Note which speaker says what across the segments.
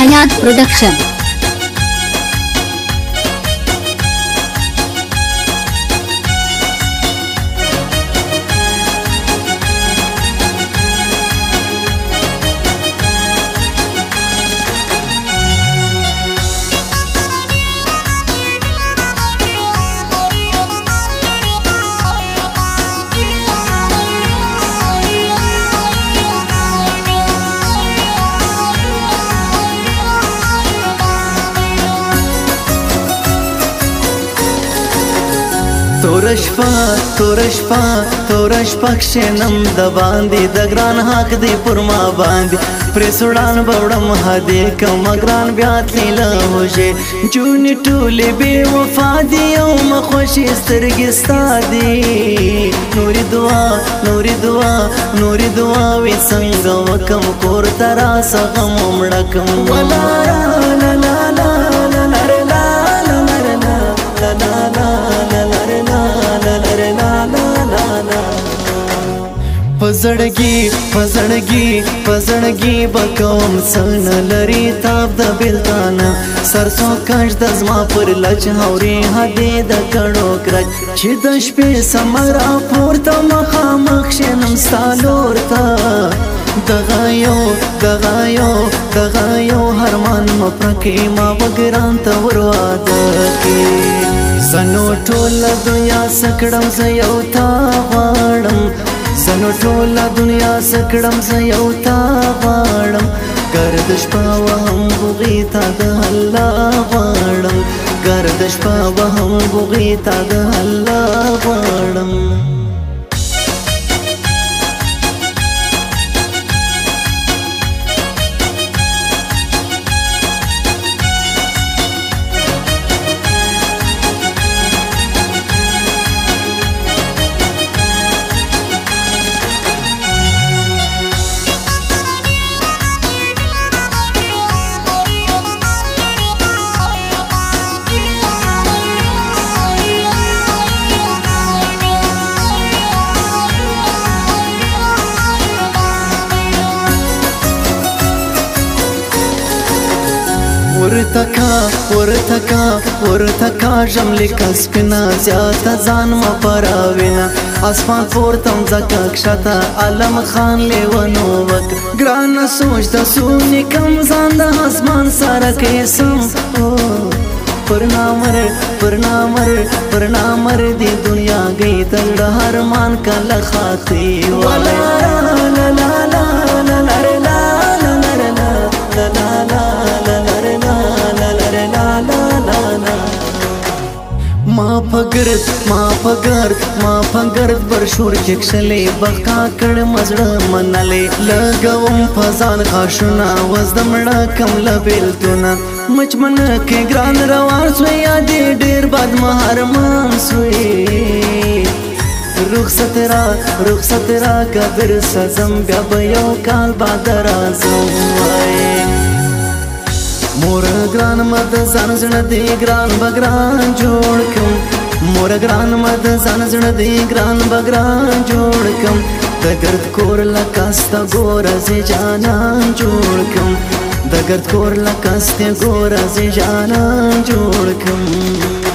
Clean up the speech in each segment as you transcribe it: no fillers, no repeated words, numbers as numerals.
Speaker 1: Hayat Production.
Speaker 2: تورش پکشنم د باندې د ګران حق دی پر ما باندې پر سړان بوړم هدي کوم ګران بیا تل هوشه جون ټوله بے وفا دی او مخوشي سترګې ستادي نوري دعا وي څنګه وکم کور ترا سغم مړکم ولا لا لا لا پزړګي بکوم سن لري تاب د بلتانا سرسو کښ د زما پر لچ هوري هدي د کړو کرج چې د شپې سمرا پورته مخامخ شنم سالورتا دغایو هرمان مپرکی ما وګران ته ورواده کې سنو ټول دنیا سکړم ز یو تا غواړم سنو ټول دنیا سکړم ز یو تا غواړم گردش په وهم بغي تا د الله غواړم گردش په وهم بغي تا د الله غواړم ورتکا جملی کسپنا زیاده ځان ما پراوینا اسمان پورتم زکا کشتا علم خان لیونو وک گران سوچ د سونی کم ځان د اسمان سره کیسم پرنامر دی دنیا گئی تل هرمان کل خاطی ولا لا لا لا ما پګرد برشور چکشلې بخا کړ مزړه منلې لګوم فزان خاشونه وزدمړه کم لبلتونه مچمن کې ګران روان سوې یادې ډېر بد مهرمان سوې رخصت را قدر سزم بیا به یو کال بعد راځم مور ګران مد ځان زړه دی ګران بګران جوړ کوم مور ګران مد ځان زړه دی ګران بګران جوړ کوم د ګرد کور لکاسته ګور زی جانان جوړ کوم د ګرد کور لکاسته ګور زی جانان جوړ کوم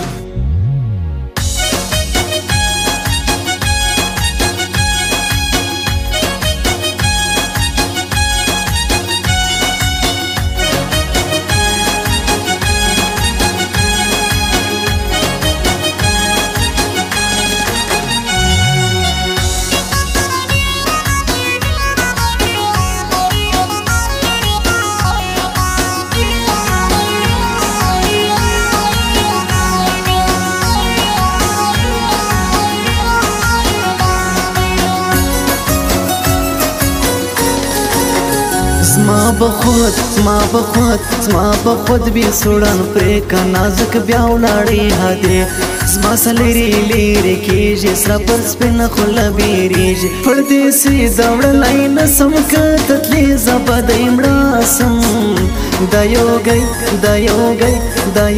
Speaker 2: زما بخود بی سوڑان پریکا نازک بیاو لاړی هدی زما سلیری کیږي سره پر سپین خل بیریږي پردیسی دوړلای نسم کتلی زبدای مړاسم د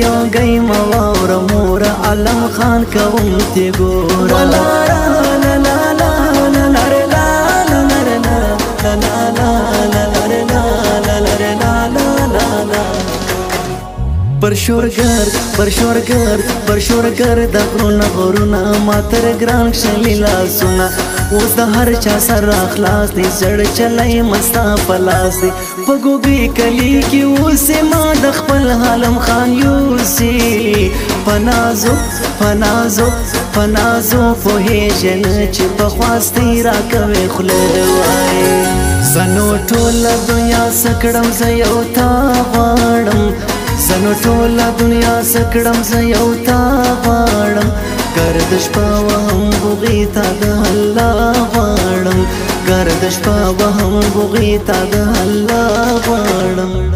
Speaker 2: یو گئی مواور مور علم خان کوم تی ګور لا لا لا لا la la la la la la la la la la la پر شورګر د غرونه غرونه ما تر ګران شلی لاسونه اوس د هر چا سره اخلاص دی زړه چلای مستا پلاس دی په ګوګي کلی کې اوس ما د خپل حالم خان یوسي پنازو په هیجن چې په خواستی را کوي خله وای زنو ټول دنیا سکړم زه یو تا غواړم زنو ټول دنیا سکړم زه یو تا غواړم گردش پا وهم بغی تا د الله غواړم گردش پا وهم بغی تا د الله غواړم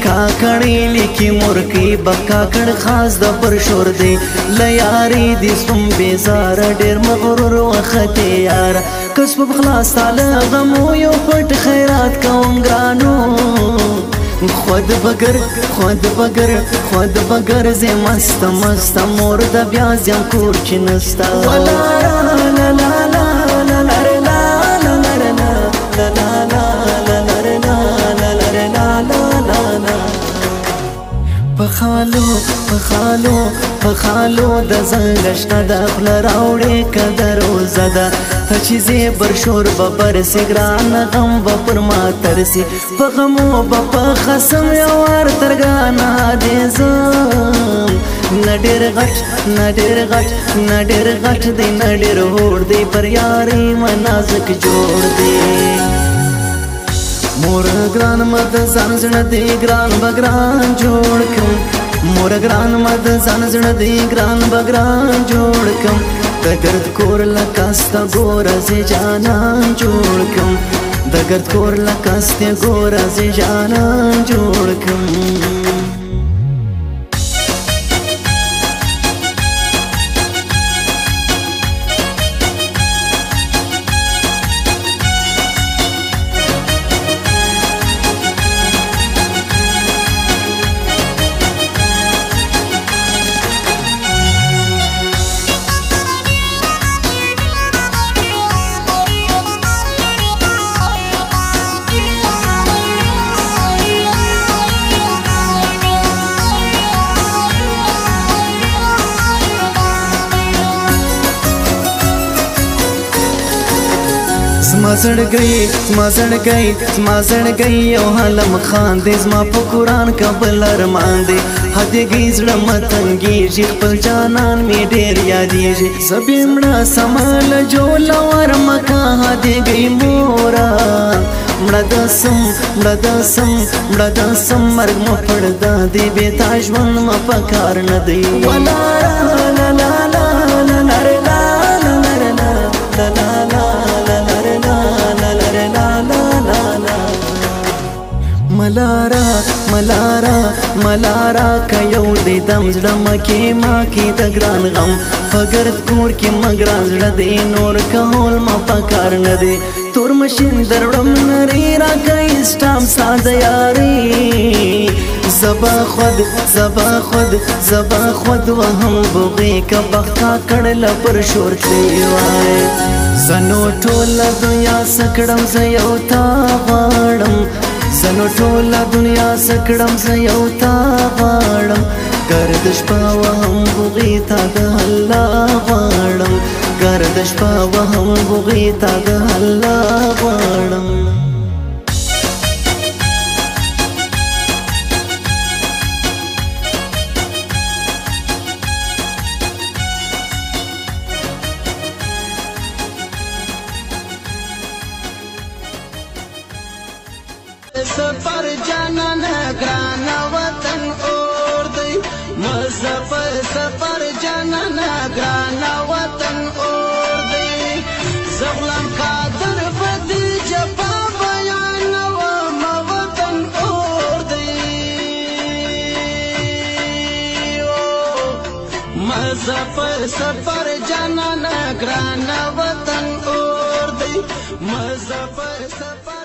Speaker 2: کاکړی لیکي مرکی بکاکړ خاص د پر شور دی لیاری دی سم بیزار ډیر مغرور وخت یار کسب بخلاص تعالی غمو یو پټ خیرات کوم ګرانو خود بگر زی مست مور د بیا زم کور چنستا ولا لا لا لا لا لا پخالو د زنګشته د خپل راوړې قدر وزده ته چې زی برشور ببر سګران غم و پر ما ترسي په غمو په خصم یو ور ترګانا دې زم نډیر غټ دی نډیر هور دی پر یاري منازک جوړ دی مور ګران مد ځان زړه دی ګران بګران جوړ کم مور ګران مد ځان زړه دی ګران بګران جوړ کم د ګرد کور لکاستا ګور زی جانان جوړ کم د ګرد کور لکاستا ګور زی جانان جوړ کم زما زړګی یو حالم خان دی زما په قرآن کبل ارمان دی هدیږي زړه متنګېږي خپل جانان مې ډېر یادېږي زه بې مړه سمه له جوله ورمکه هدیږي مورا مړه د سم مرګ مه پړده دی بې تا ژوند مه په کار نه دی ملارا که یو دی دم زړه مکې ماکې د ګران غم په ګرد کور کې مګران زړه دی نور کهول ما په کار نه دی تور مشین دروړم نری راکوي سټام ساز یاري زبا خود وهم بغي که بختا کړله پر شور تلی وای زنو ټول دنیا سکړم زه یو تا غواړم زنو ټول دنیا سکړم زه یو تا غواړم گردش پا وهم بغي تا د الله غواړم گردش پا وهم بغي تا د الله غواړم
Speaker 1: سفر جانان گران وطن اور دی مزفر سفر جانان گران وطن اور مزه په سفر جانان ګران وطن اور دی مزه په سفر